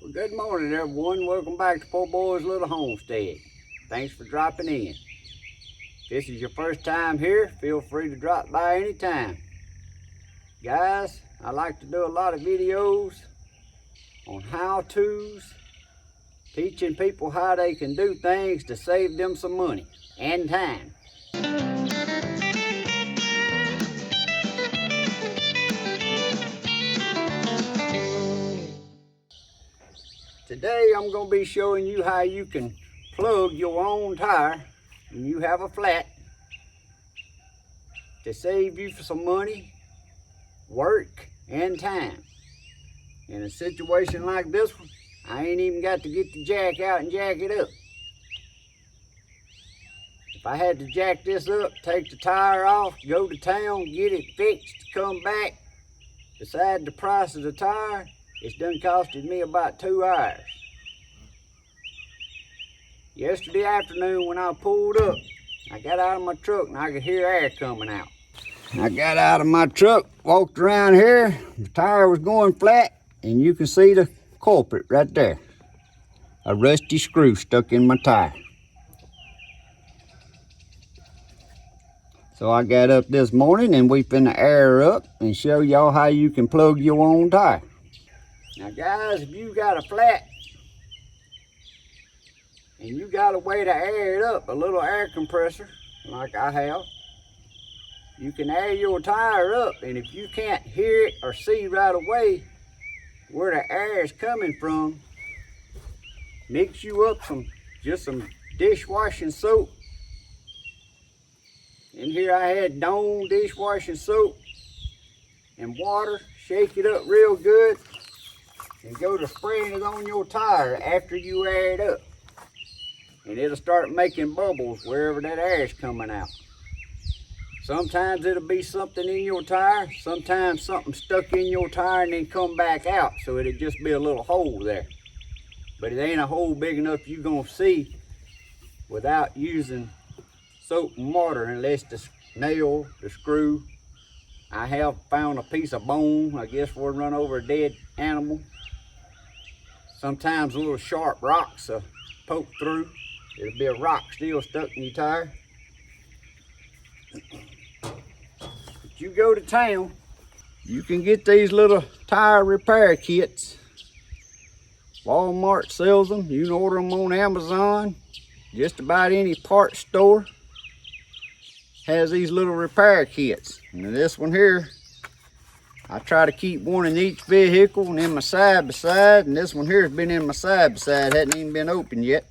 Well, good morning, everyone. Welcome back to Poorboys Little Homestead. Thanks for dropping in. If this is your first time here, feel free to drop by anytime. Guys, I like to do a lot of videos on how-tos, teaching people how they can do things to save them some money and time. Today I'm going to be showing you how you can plug your own tire when you have a flat to save you some money, work, and time. In a situation like this one, I ain't even got to get the jack out and jack it up. If I had to jack this up, take the tire off, go to town, get it fixed, come back, decide the price of the tire, it's done costed me about 2 hours. Yesterday afternoon when I pulled up, I got out of my truck and I could hear air coming out. I got out of my truck, walked around here, the tire was going flat, and you can see the culprit right there. A rusty screw stuck in my tire. So I got up this morning and we finna air up and show y'all how you can plug your own tire. Now guys, if you got a flat and you got a way to air it up, a little air compressor like I have, you can air your tire up, and if you can't hear it or see right away where the air is coming from, mix you up just some dishwashing soap. In here I had Dawn dishwashing soap and water. Shake it up real good and go to spraying it on your tire after you air it up. And it'll start making bubbles wherever that air is coming out. Sometimes it'll be something in your tire, sometimes something stuck in your tire and then come back out, so it'll just be a little hole there. But it ain't a hole big enough you're gonna see without using soap and water, unless the nail, the screw. I have found a piece of bone, I guess we'll run over a dead animal. Sometimes little sharp rocks poke through. It'll be a rock still stuck in your tire. If you go to town, you can get these little tire repair kits. Walmart sells them. You can order them on Amazon. Just about any parts store has these little repair kits. And this one here, I try to keep one in each vehicle and in my side by side. And this one here has been in my side by side, hadn't even been opened yet.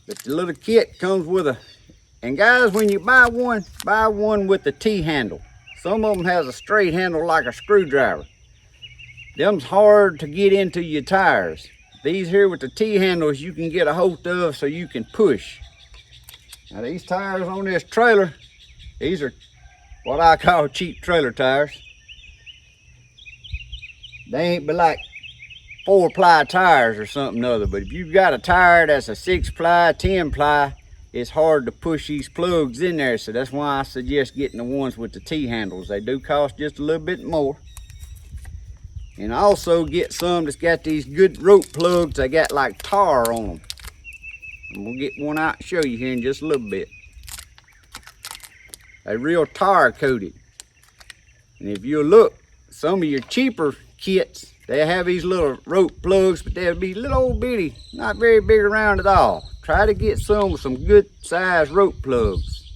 But the little kit comes with and guys, when you buy one with the T-handle. Some of them has a straight handle like a screwdriver. Them's hard to get into your tires. These here with the T-handles you can get a hold of so you can push. Now these tires on this trailer, these are what I call cheap trailer tires. They ain't but like 4-ply tires or something other, but if you've got a tire that's a 6-ply, 10-ply, it's hard to push these plugs in there, so that's why I suggest getting the ones with the T-handles. They do cost just a little bit more. And also get some that's got these good rope plugs. They got like tar on them. And we'll get one out and show you here in just a little bit. They're real tar coated. And if you look, some of your cheaper kits, they have these little rope plugs, but they'll be little old bitty, not very big around at all. Try to get some with some good size rope plugs.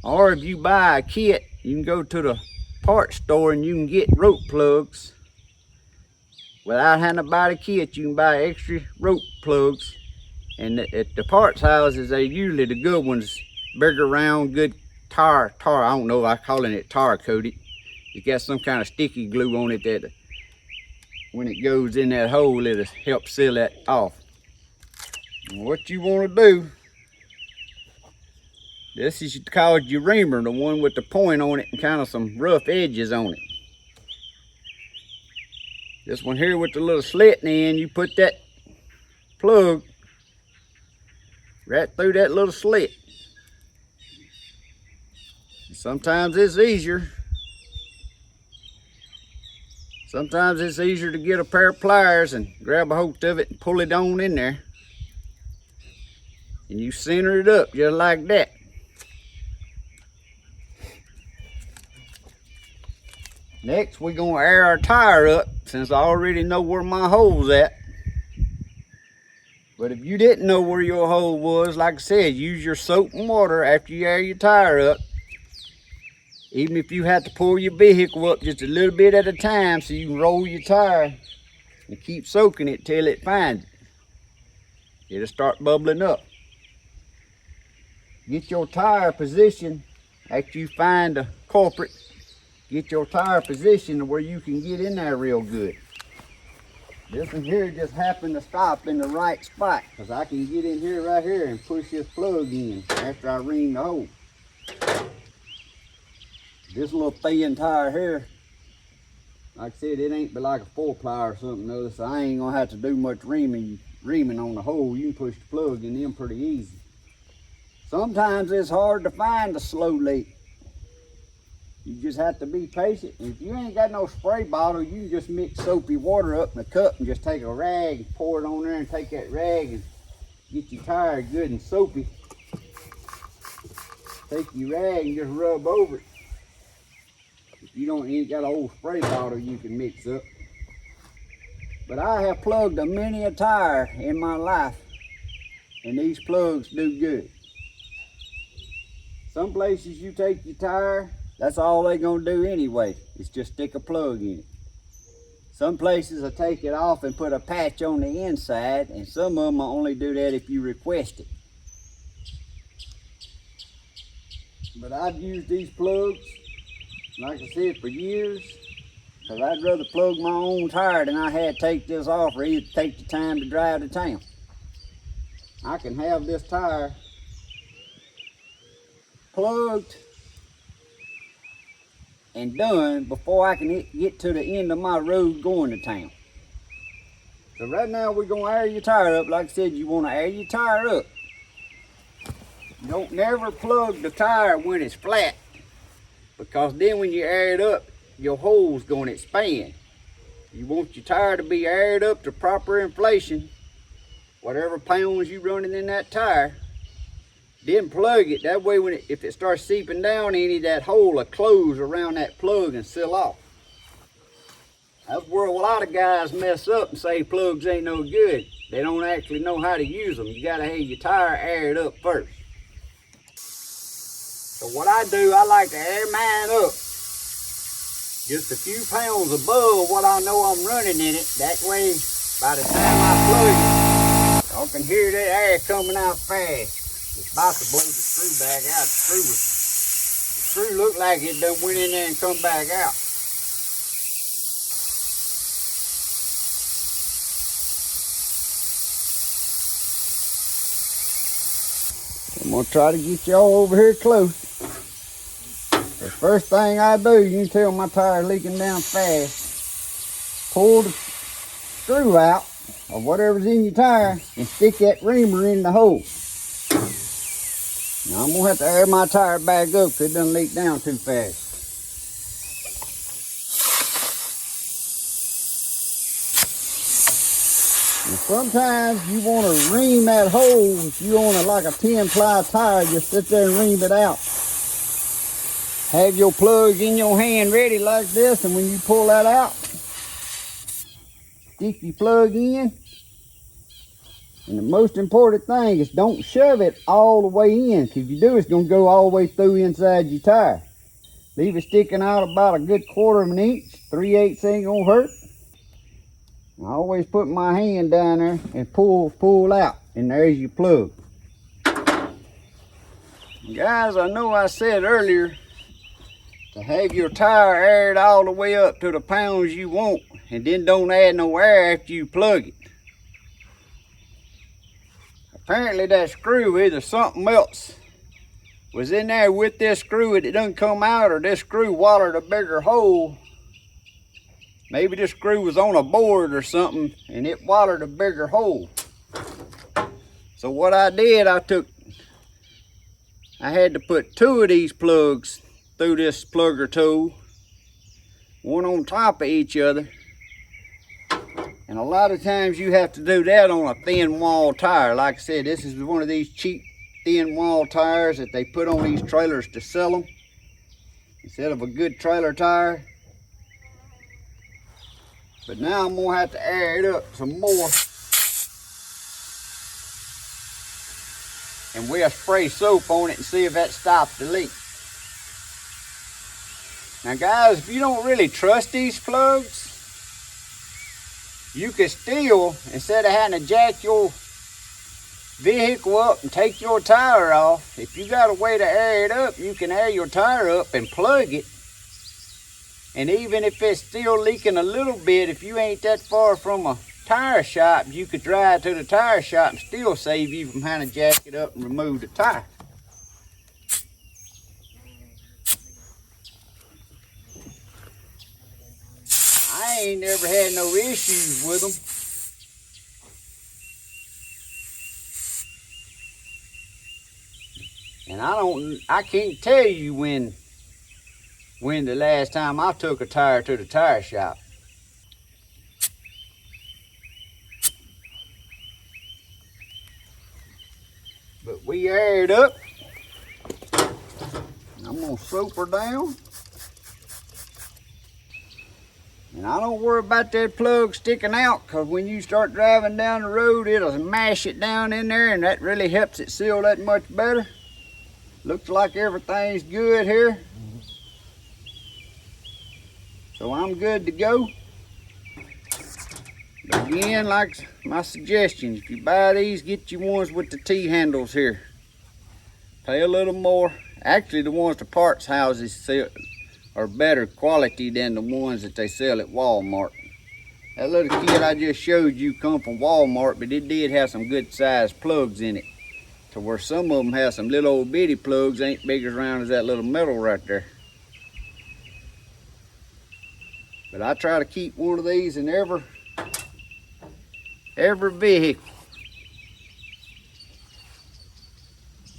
Or if you buy a kit, you can go to the parts store and you can get rope plugs. Without having to buy the kit, you can buy extra rope plugs. And at the parts houses, they usually the good ones, bigger round, good tar, I don't know, I'm calling it tar coated. It's got some kind of sticky glue on it that when it goes in that hole, it'll help seal that off. And what you want to do, this is called your reamer, the one with the point on it and kind of some rough edges on it. This one here with the little slit in the end, you put that plug right through that little slit. Sometimes it's easier. Sometimes it's easier to get a pair of pliers and grab a hold of it and pull it on in there. And you center it up just like that. Next, we're gonna air our tire up since I already know where my hole's at. But if you didn't know where your hole was, like I said, use your soap and water after you air your tire up. Even if you have to pull your vehicle up just a little bit at a time so you can roll your tire and keep soaking it till it finds it. It'll start bubbling up. Get your tire position after you find the culprit. Get your tire position to where you can get in there real good. This one here just happened to stop in the right spot because I can get in here right here and push this plug in after I ring the hole. This little thin tire here, like I said, it ain't but like a 4-ply or something else, so I ain't gonna have to do much reaming on the hole. You can push the plug in them pretty easy. Sometimes it's hard to find a slow leak. You just have to be patient. If you ain't got no spray bottle, you can just mix soapy water up in a cup and just take a rag and pour it on there and take that rag and get your tire good and soapy. Take your rag and just rub over it. If you ain't got an old spray bottle you can mix up. But I have plugged a many a tire in my life, and these plugs do good. Some places you take your tire, that's all they're gonna do anyway, is just stick a plug in it. Some places will take it off and put a patch on the inside, and some of them will only do that if you request it. But I've used these plugs, like I said, for years, because I'd rather plug my own tire than I had to take this off or either take the time to drive to town. I can have this tire plugged and done before I can get to the end of my road going to town. So right now we're gonna air your tire up. Like I said, you wanna air your tire up. You don't never plug the tire when it's flat, because then when you air it up, your hole's gonna expand. You want your tire to be aired up to proper inflation, whatever pounds you running in that tire. Then plug it. That way, if it starts seeping down any, that hole will close around that plug and seal off. That's where a lot of guys mess up and say plugs ain't no good. They don't actually know how to use them. You gotta have your tire aired up first. So what I do, I like to air mine up just a few pounds above what I know I'm running in it. That way, by the time I plug it, y'all can hear that air coming out fast. It's about to blow the screw back out. The screw looked like it done went in there and come back out. I'm gonna try to get y'all over here close. The first thing I do, you can tell my tire leaking down fast. Pull the screw out or whatever's in your tire and stick that reamer in the hole. Now I'm gonna have to air my tire back up because it doesn't leak down too fast. And sometimes you want to ream that hole. If you want like a 10-ply tire, just sit there and ream it out. Have your plug in your hand ready like this, and when you pull that out, stick your plug in. And the most important thing is don't shove it all the way in. If you do, it's going to go all the way through inside your tire. Leave it sticking out about a good 1/4 of an inch. 3/8 ain't going to hurt. I always put my hand down there and pull out. And there's your plug. Guys, I know I said earlier to have your tire aired all the way up to the pounds you want, and then don't add no air after you plug it. Apparently that screw, either something else was in there with this screw and it doesn't come out, or this screw watered a bigger hole. Maybe this screw was on a board or something and it watered a bigger hole. So what I did, I had to put 2 of these plugs through this plugger tool, one on top of each other. And a lot of times you have to do that on a thin wall tire. Like I said, this is one of these cheap thin wall tires that they put on these trailers to sell them instead of a good trailer tire. But now I'm gonna have to air it up some more. And we'll spray soap on it and see if that stops the leak. Now guys, if you don't really trust these plugs, you can still, instead of having to jack your vehicle up and take your tire off, if you got a way to air it up, you can air your tire up and plug it. And even if it's still leaking a little bit, if you ain't that far from a tire shop, you could drive to the tire shop and still save you from having to jack it up and remove the tire. I ain't never had no issues with them. And I can't tell you when the last time I took a tire to the tire shop. But we aired up. I'm gonna soap her down. And I don't worry about that plug sticking out, because when you start driving down the road, it'll mash it down in there, and that really helps it seal that much better. Looks like everything's good here. So I'm good to go. But again, like my suggestion, if you buy these, get you ones with the T-handles here. Pay a little more. Actually, the ones the parts houses sell are better quality than the ones that they sell at Walmart. That little kit I just showed you come from Walmart, but it did have some good sized plugs in it, to where some of them have some little old bitty plugs, ain't big as round as that little metal right there. But I try to keep one of these in every vehicle.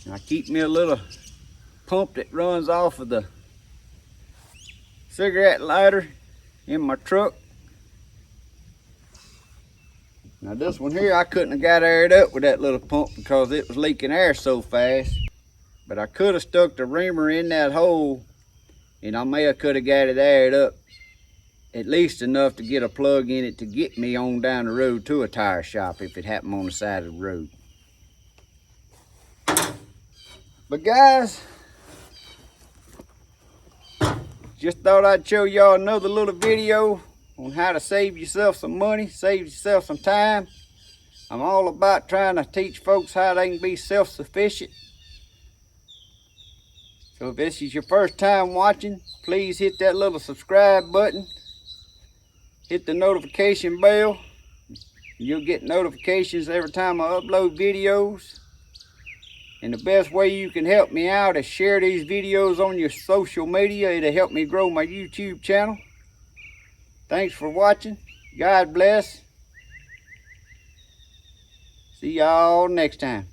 And I keep me a little pump that runs off of the cigarette lighter in my truck. Now this one here, I couldn't have got aired up with that little pump because it was leaking air so fast. But I could have stuck the reamer in that hole, and I may have could have got it aired up at least enough to get a plug in it to get me on down the road to a tire shop if it happened on the side of the road. But guys, just thought I'd show y'all another little video on how to save yourself some money, save yourself some time. I'm all about trying to teach folks how they can be self-sufficient. So if this is your first time watching, please hit that little subscribe button. Hit the notification bell. You'll get notifications every time I upload videos. And the best way you can help me out is share these videos on your social media. It'll help me grow my YouTube channel. Thanks for watching. God bless. See y'all next time.